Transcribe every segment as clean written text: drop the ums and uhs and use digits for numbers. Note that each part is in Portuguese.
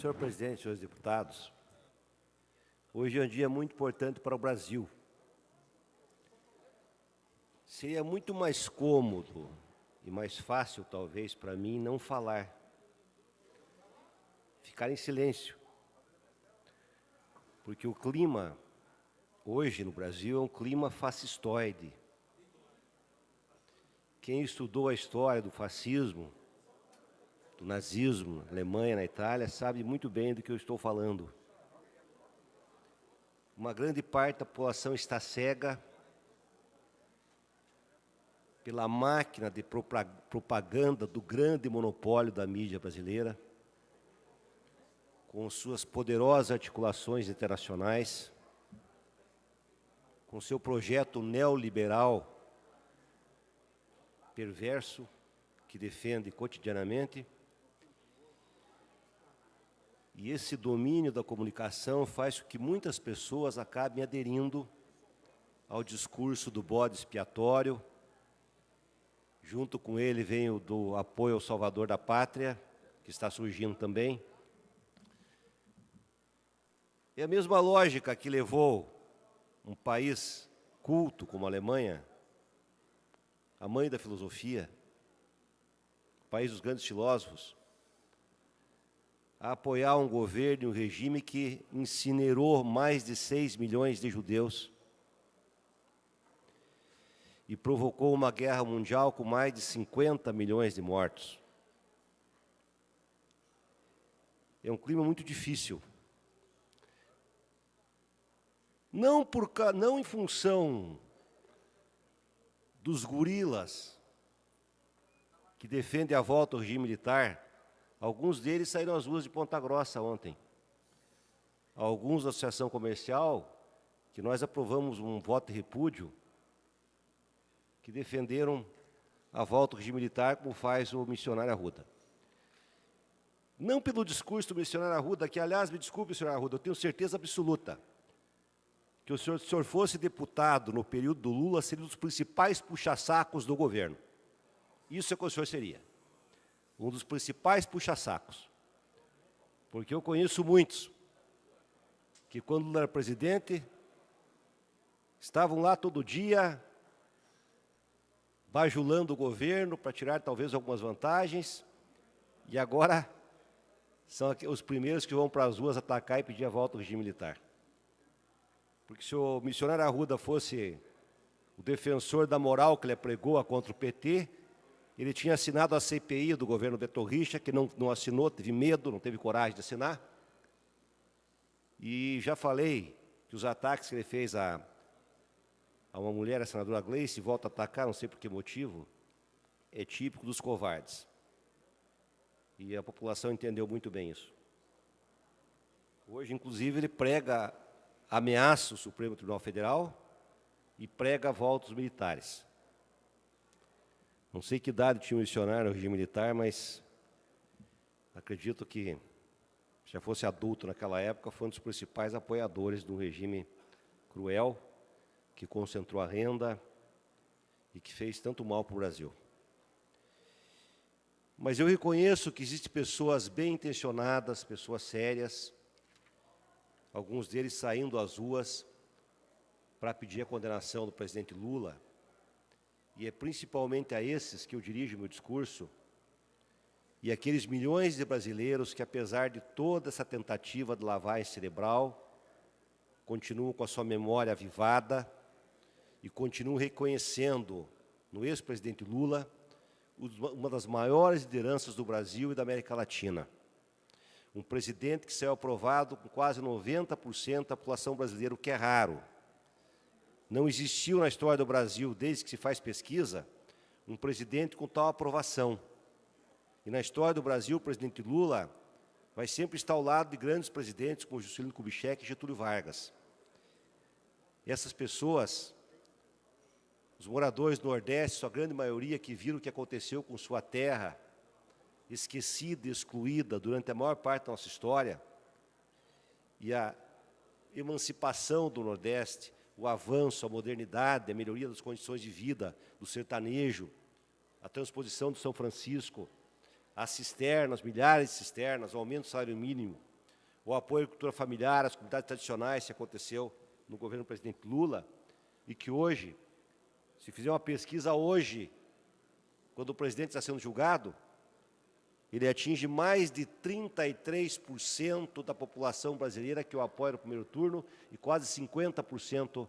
Senhor presidente, senhores deputados, hoje é um dia muito importante para o Brasil. Seria muito mais cômodo e mais fácil, talvez, para mim, não falar, ficar em silêncio, porque o clima, hoje no Brasil, é um clima fascistoide. Quem estudou a história do fascismo, do nazismo, na Alemanha, na Itália, sabe muito bem do que eu estou falando. Uma grande parte da população está cega pela máquina de propaganda do grande monopólio da mídia brasileira, com suas poderosas articulações internacionais, com seu projeto neoliberal perverso, que defende cotidianamente. E esse domínio da comunicação faz com que muitas pessoas acabem aderindo ao discurso do bode expiatório. Junto com ele vem o do apoio ao salvador da pátria, que está surgindo também. É a mesma lógica que levou um país culto como a Alemanha, a mãe da filosofia, o país dos grandes filósofos, a apoiar um governo e um regime que incinerou mais de 6 milhões de judeus e provocou uma guerra mundial com mais de 50 milhões de mortos. É um clima muito difícil. Não em função dos gorilas que defendem a volta ao regime militar. Alguns deles saíram às ruas de Ponta Grossa ontem. Alguns da Associação Comercial, que nós aprovamos um voto de repúdio, que defenderam a volta ao regime militar, como faz o missionário Arruda. Não pelo discurso do missionário Arruda, que, aliás, me desculpe, missionário Arruda, eu tenho certeza absoluta que se o senhor fosse deputado no período do Lula, seria um dos principais puxa-sacos do governo. Isso é o que o senhor seria. Um dos principais puxa-sacos. Porque eu conheço muitos que, quando Lula era presidente, estavam lá todo dia, bajulando o governo para tirar talvez algumas vantagens, e agora são os primeiros que vão para as ruas atacar e pedir a volta ao regime militar. Porque se o missionário Arruda fosse o defensor da moral que ele pregou contra o PT, ele tinha assinado a CPI do governo Beto Richa, que não assinou, teve medo, não teve coragem de assinar. E já falei que os ataques que ele fez a uma mulher, a senadora Gleice, volta a atacar, não sei por que motivo, é típico dos covardes. E a população entendeu muito bem isso. Hoje, inclusive, ele ameaça o Supremo Tribunal Federal e prega a volta dos militares. Não sei que idade tinha o missionário no regime militar, mas acredito que, se já fosse adulto naquela época, foi um dos principais apoiadores do regime cruel, que concentrou a renda e que fez tanto mal para o Brasil. Mas eu reconheço que existem pessoas bem intencionadas, pessoas sérias, alguns deles saindo às ruas para pedir a condenação do presidente Lula, e é principalmente a esses que eu dirijo meu discurso, e aqueles milhões de brasileiros que, apesar de toda essa tentativa de lavagem cerebral, continuam com a sua memória avivada e continuam reconhecendo no ex-presidente Lula uma das maiores lideranças do Brasil e da América Latina. Um presidente que saiu aprovado com quase 90% da população brasileira, o que é raro. Não existiu na história do Brasil, desde que se faz pesquisa, um presidente com tal aprovação. E na história do Brasil, o presidente Lula vai sempre estar ao lado de grandes presidentes como Juscelino Kubitschek e Getúlio Vargas. E essas pessoas, os moradores do Nordeste, sua grande maioria, que viram o que aconteceu com sua terra, esquecida e excluída durante a maior parte da nossa história, e a emancipação do Nordeste, o avanço, a modernidade, a melhoria das condições de vida do sertanejo, a transposição do São Francisco, as cisternas, milhares de cisternas, o aumento do salário mínimo, o apoio à agricultura familiar, às comunidades tradicionais, que aconteceu no governo do presidente Lula, e que hoje, se fizer uma pesquisa hoje, quando o presidente está sendo julgado, ele atinge mais de 33% da população brasileira que o apoia no primeiro turno e quase 50%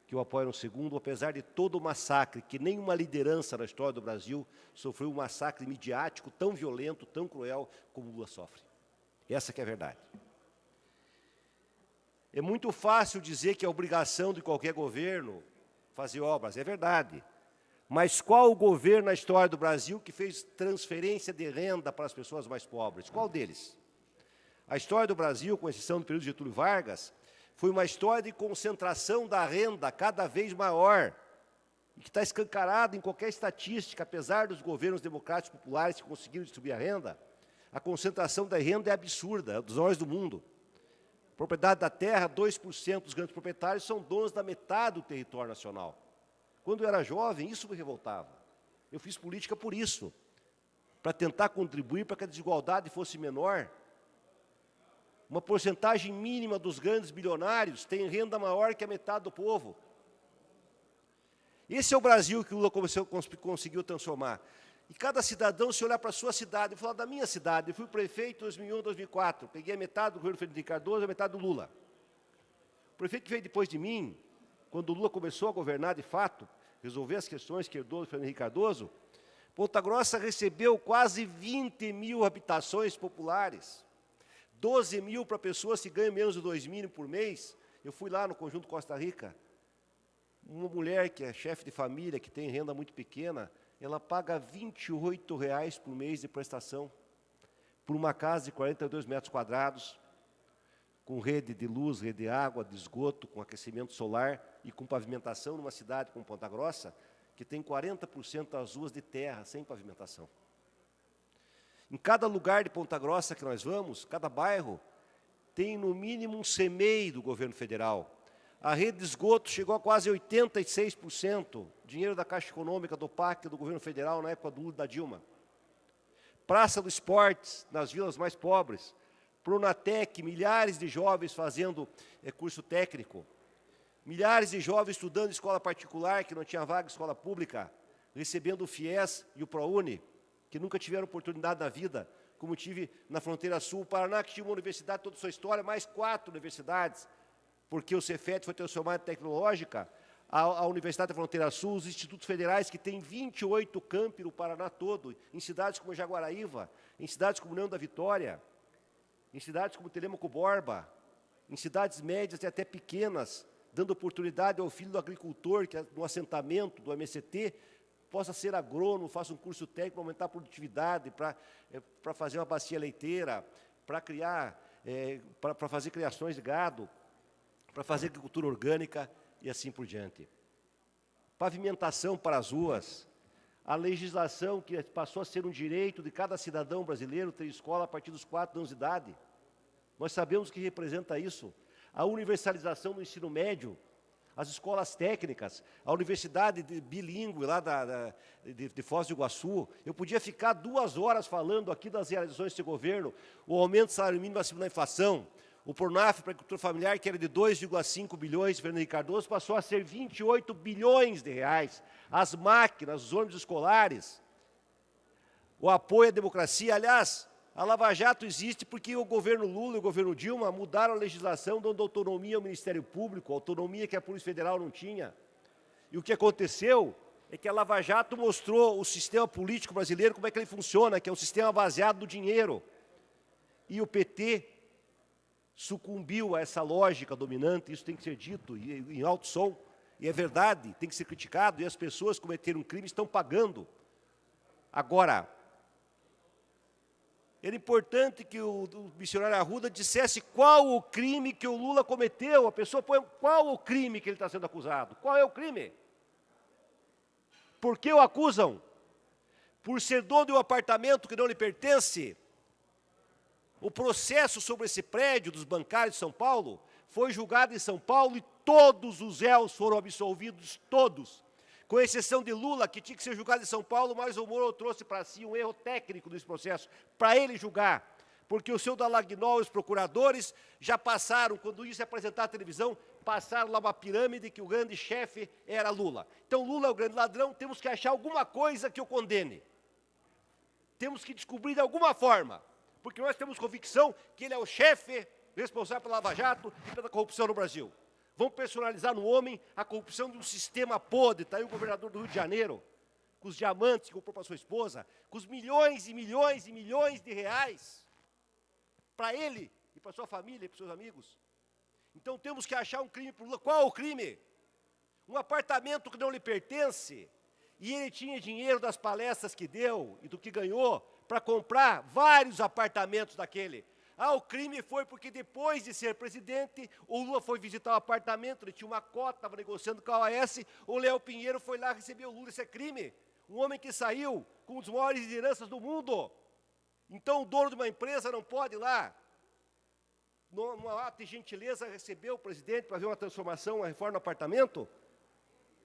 que o apoia no segundo, apesar de todo o massacre, que nenhuma liderança na história do Brasil sofreu um massacre midiático tão violento, tão cruel, como Lula sofre. Essa que é a verdade. É muito fácil dizer que é obrigação de qualquer governo fazer obras, é verdade. Mas qual o governo na história do Brasil que fez transferência de renda para as pessoas mais pobres? Qual deles? A história do Brasil, com exceção do período de Getúlio Vargas, foi uma história de concentração da renda cada vez maior, e que está escancarado em qualquer estatística, apesar dos governos democráticos populares que conseguiram distribuir a renda, a concentração da renda é absurda, é dos maiores do mundo. Propriedade da terra, 2% dos grandes proprietários são donos da metade do território nacional. Quando eu era jovem, isso me revoltava. Eu fiz política por isso, para tentar contribuir para que a desigualdade fosse menor. Uma porcentagem mínima dos grandes bilionários tem renda maior que a metade do povo. Esse é o Brasil que o Lula conseguiu transformar. E cada cidadão, se olhar para a sua cidade, eu falar da minha cidade, eu fui prefeito em 2001, 2004, peguei a metade do governo Fernando Henrique Cardoso e a metade do Lula. O prefeito que veio depois de mim, quando o Lula começou a governar de fato, resolver as questões que herdou do Fernando Henrique Cardoso, Ponta Grossa recebeu quase 20 mil habitações populares, 12 mil para pessoas que ganham menos de 2 mil por mês. Eu fui lá no Conjunto Costa Rica, uma mulher que é chefe de família, que tem renda muito pequena, ela paga R$ 28,00 por mês de prestação, por uma casa de 42 metros quadrados, com rede de luz, rede de água, de esgoto, com aquecimento solar e com pavimentação, numa cidade como Ponta Grossa, que tem 40% das ruas de terra, sem pavimentação. Em cada lugar de Ponta Grossa que nós vamos, cada bairro, tem no mínimo um CMEI do governo federal. A rede de esgoto chegou a quase 86%, dinheiro da Caixa Econômica, do PAC, do governo federal, na época do Lula e da Dilma. Praça do Esportes, nas vilas mais pobres. Pronatec, milhares de jovens fazendo curso técnico. Milhares de jovens estudando em escola particular, que não tinha vaga em escola pública, recebendo o FIES e o ProUni, que nunca tiveram oportunidade na vida, como tive na fronteira sul. O Paraná, que tinha uma universidade toda a sua história, mais 4 universidades, porque o Cefet foi transformado em tecnológica, a Universidade da Fronteira Sul, os institutos federais, que têm 28 campi no Paraná todo, em cidades como Jaguaraíva, em cidades como União da Vitória, em cidades como Telêmaco Borba, em cidades médias e até pequenas, dando oportunidade ao filho do agricultor, que no assentamento do MST, possa ser agrônomo, faça um curso técnico para aumentar a produtividade, para fazer uma bacia leiteira, para criar, para fazer criações de gado, para fazer agricultura orgânica e assim por diante. Pavimentação para as ruas, a legislação que passou a ser um direito de cada cidadão brasileiro ter escola a partir dos 4 anos de idade. Nós sabemos o que representa isso. A universalização do ensino médio, as escolas técnicas, a universidade bilíngue lá de Foz do Iguaçu. Eu podia ficar 2 horas falando aqui das realizações desse governo, o aumento do salário mínimo acima da inflação, o Pronaf para a agricultura familiar, que era de 2,5 bilhões, Fernando Henrique Cardoso, passou a ser 28 bilhões de reais. As máquinas, os ônibus escolares, o apoio à democracia. Aliás, a Lava Jato existe porque o governo Lula e o governo Dilma mudaram a legislação, dando autonomia ao Ministério Público, autonomia que a Polícia Federal não tinha. E o que aconteceu é que a Lava Jato mostrou o sistema político brasileiro, como é que ele funciona, que é um sistema baseado no dinheiro. E o PT sucumbiu a essa lógica dominante, isso tem que ser dito em alto som, e é verdade, tem que ser criticado, e as pessoas que cometeram um crime estão pagando. Agora, era importante que o missionário Arruda dissesse qual o crime que o Lula cometeu. A pessoa põe qual o crime que ele está sendo acusado. Qual é o crime? Por que o acusam? Por ser dono de um apartamento que não lhe pertence? O processo sobre esse prédio dos bancários de São Paulo foi julgado em São Paulo e todos os réus foram absolvidos, todos. Com exceção de Lula, que tinha que ser julgado em São Paulo, mas o Moro trouxe para si um erro técnico nesse processo, para ele julgar. porque o seu Dallagnol e os procuradores já passaram, quando isso é apresentado à televisão, passaram lá uma pirâmide que o grande chefe era Lula. Então, Lula é o grande ladrão, temos que achar alguma coisa que o condene. Temos que descobrir de alguma forma, porque nós temos convicção que ele é o chefe responsável pela Lava Jato e pela corrupção no Brasil. Vamos personalizar no homem a corrupção de um sistema podre. Está aí o governador do Rio de Janeiro, com os diamantes que comprou para sua esposa, com os milhões e milhões e milhões de reais para ele e para sua família e para seus amigos. Então temos que achar um crime para o Lula. Qual o crime? Um apartamento que não lhe pertence, e ele tinha dinheiro das palestras que deu e do que ganhou para comprar vários apartamentos daquele. O crime foi porque depois de ser presidente, o Lula foi visitar o apartamento, ele tinha uma cota, estava negociando com a OAS, o Léo Pinheiro foi lá receber o Lula. Isso é crime. Um homem que saiu com os maiores lideranças do mundo. Então o dono de uma empresa não pode ir lá, numa ato de gentileza, receber o presidente para ver uma transformação, uma reforma no apartamento?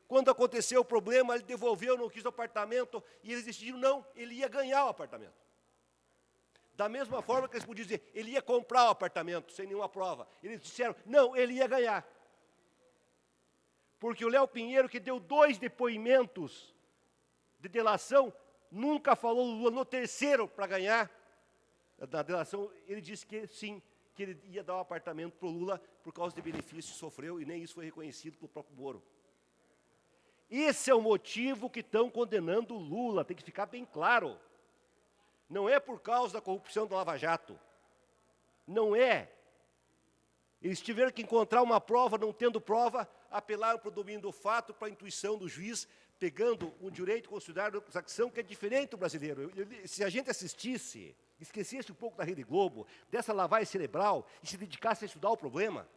Quando aconteceu o problema, ele devolveu, não quis o apartamento, e eles decidiram, não, ele ia ganhar o apartamento. Da mesma forma que eles podiam dizer, ele ia comprar o apartamento, sem nenhuma prova. Eles disseram, não, ele ia ganhar. Porque o Léo Pinheiro, que deu 2 depoimentos de delação, nunca falou Lula no terceiro para ganhar. Na delação, ele disse que sim, que ele ia dar um apartamento para o Lula por causa de benefícios que sofreu, e nem isso foi reconhecido pelo próprio Moro. Esse é o motivo que estão condenando o Lula, tem que ficar bem claro. Não é por causa da corrupção do Lava Jato. Não é. Eles tiveram que encontrar uma prova, não tendo prova, apelaram para o domínio do fato, para a intuição do juiz, pegando um direito considerado de ação que é diferente do brasileiro. Se a gente assistisse, esquecesse um pouco da Rede Globo, dessa lavagem cerebral, e se dedicasse a estudar o problema,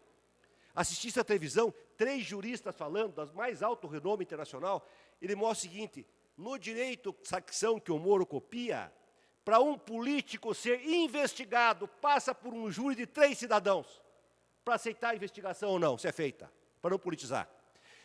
assistisse à televisão, 3 juristas falando, das mais alto renome internacional, ele mostra o seguinte, no direito de facção que o Moro copia, para um político ser investigado, passa por um júri de 3 cidadãos, para aceitar a investigação ou não, se é feita, para não politizar.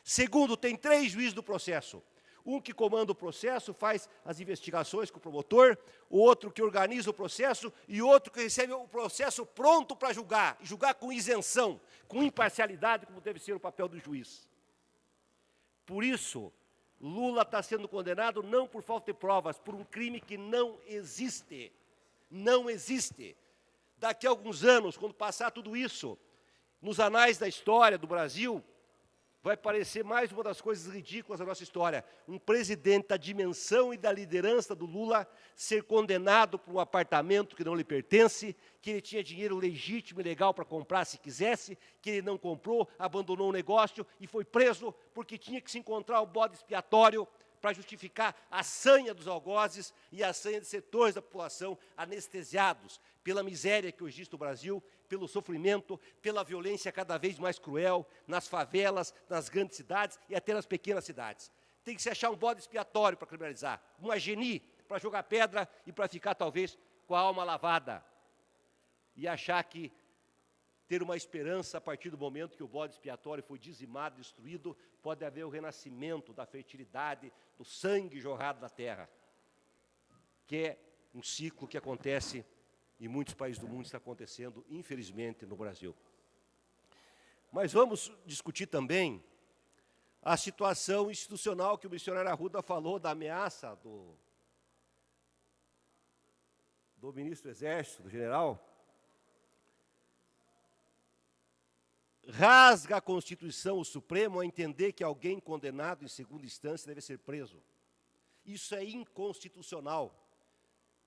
Segundo, tem 3 juízes do processo. Um que comanda o processo, faz as investigações com o promotor, o outro que organiza o processo e outro que recebe o processo pronto para julgar, julgar com isenção, com imparcialidade, como deve ser o papel do juiz. Por isso, Lula está sendo condenado não por falta de provas, por um crime que não existe. Não existe. Daqui a alguns anos, quando passar tudo isso, nos anais da história do Brasil, vai parecer mais uma das coisas ridículas da nossa história. Um presidente da dimensão e da liderança do Lula ser condenado por um apartamento que não lhe pertence, que ele tinha dinheiro legítimo e legal para comprar se quisesse, que ele não comprou, abandonou o negócio e foi preso porque tinha que se encontrar o bode expiatório para justificar a sanha dos algozes e a sanha de setores da população anestesiados pela miséria que hoje existe no Brasil, pelo sofrimento, pela violência cada vez mais cruel nas favelas, nas grandes cidades e até nas pequenas cidades. Tem que se achar um bode expiatório para criminalizar, um ageni para jogar pedra e para ficar talvez com a alma lavada. E achar que ter uma esperança a partir do momento que o bode expiatório foi dizimado, destruído, pode haver o renascimento da fertilidade, do sangue jorrado da terra, que é um ciclo que acontece em muitos países do mundo, está acontecendo, infelizmente, no Brasil. Mas vamos discutir também a situação institucional que o missionário Arruda falou, da ameaça do ministro do Exército, do general. Rasga a Constituição, o Supremo, a entender que alguém condenado em segunda instância deve ser preso. Isso é inconstitucional.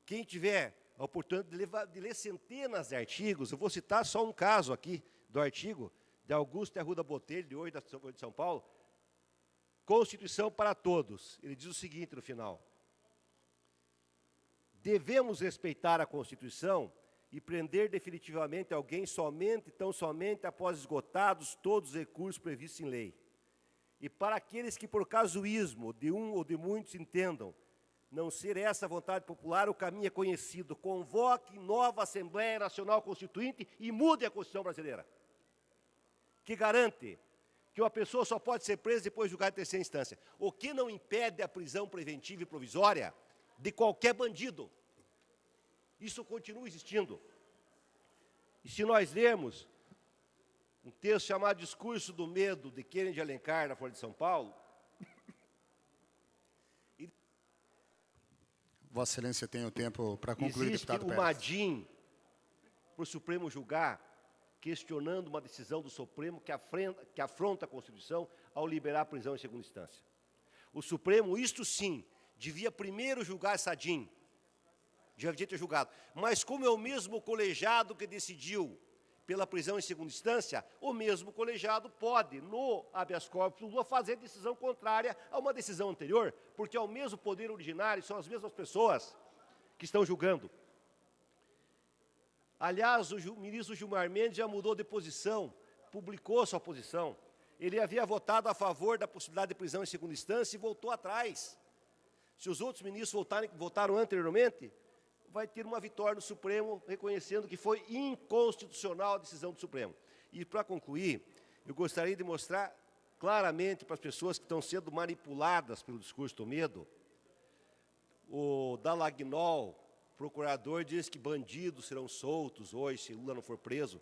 Quem tiver a oportunidade de ler centenas de artigos, eu vou citar só um caso aqui do artigo de Augusto Arruda Botelho, de hoje da Folha de São Paulo, Constituição para todos. Ele diz o seguinte no final: devemos respeitar a Constituição e prender definitivamente alguém tão somente após esgotados todos os recursos previstos em lei. E para aqueles que por casuísmo de um ou de muitos entendam não ser essa a vontade popular, o caminho é conhecido. Convoque nova Assembleia Nacional Constituinte e mude a Constituição brasileira, que garante que uma pessoa só pode ser presa depois de julgada em terceira instância, o que não impede a prisão preventiva e provisória de qualquer bandido. Isso continua existindo. E se nós lermos um texto chamado Discurso do Medo, de Kennedy Alencar, na Folha de São Paulo, Vossa Excelência tem o tempo para concluir, existe deputado uma Pérez. DIN para o Supremo julgar, questionando uma decisão do Supremo que afronta a Constituição ao liberar a prisão em segunda instância. O Supremo, isto sim, devia primeiro julgar essa DIN, devia ter julgado. Mas como é o mesmo colegiado que decidiu pela prisão em segunda instância, o mesmo colegiado pode, no habeas corpus Lula, fazer decisão contrária a uma decisão anterior, porque é o mesmo poder originário, são as mesmas pessoas que estão julgando. Aliás, o ministro Gilmar Mendes já mudou de posição, publicou sua posição. Ele havia votado a favor da possibilidade de prisão em segunda instância e voltou atrás. Se os outros ministros votaram anteriormente, vai ter uma vitória do Supremo reconhecendo que foi inconstitucional a decisão do Supremo. E, para concluir, eu gostaria de mostrar claramente para as pessoas que estão sendo manipuladas pelo discurso do medo, o Dallagnol, procurador, diz que bandidos serão soltos hoje se Lula não for preso.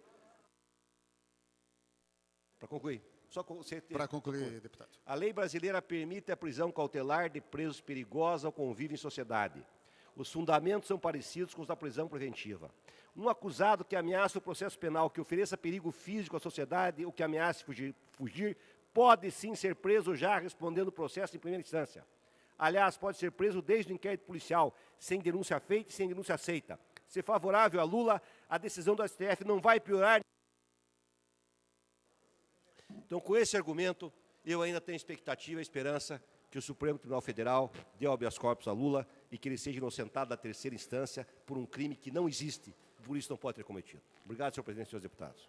Para concluir. Para concluir, deputado. A lei brasileira permite a prisão cautelar de presos perigosos ao convívio em sociedade. Os fundamentos são parecidos com os da prisão preventiva. Um acusado que ameaça o processo penal, que ofereça perigo físico à sociedade ou que ameace fugir, pode sim ser preso já respondendo o processo em primeira instância. Aliás, pode ser preso desde o inquérito policial, sem denúncia feita e sem denúncia aceita. Se favorável a Lula, a decisão do STF não vai piorar. Então, com esse argumento, eu ainda tenho expectativa e esperança que o Supremo Tribunal Federal dê habeas corpus a Lula e que ele seja inocentado da terceira instância por um crime que não existe, por isso não pode ter cometido. Obrigado, senhor presidente e senhores deputados.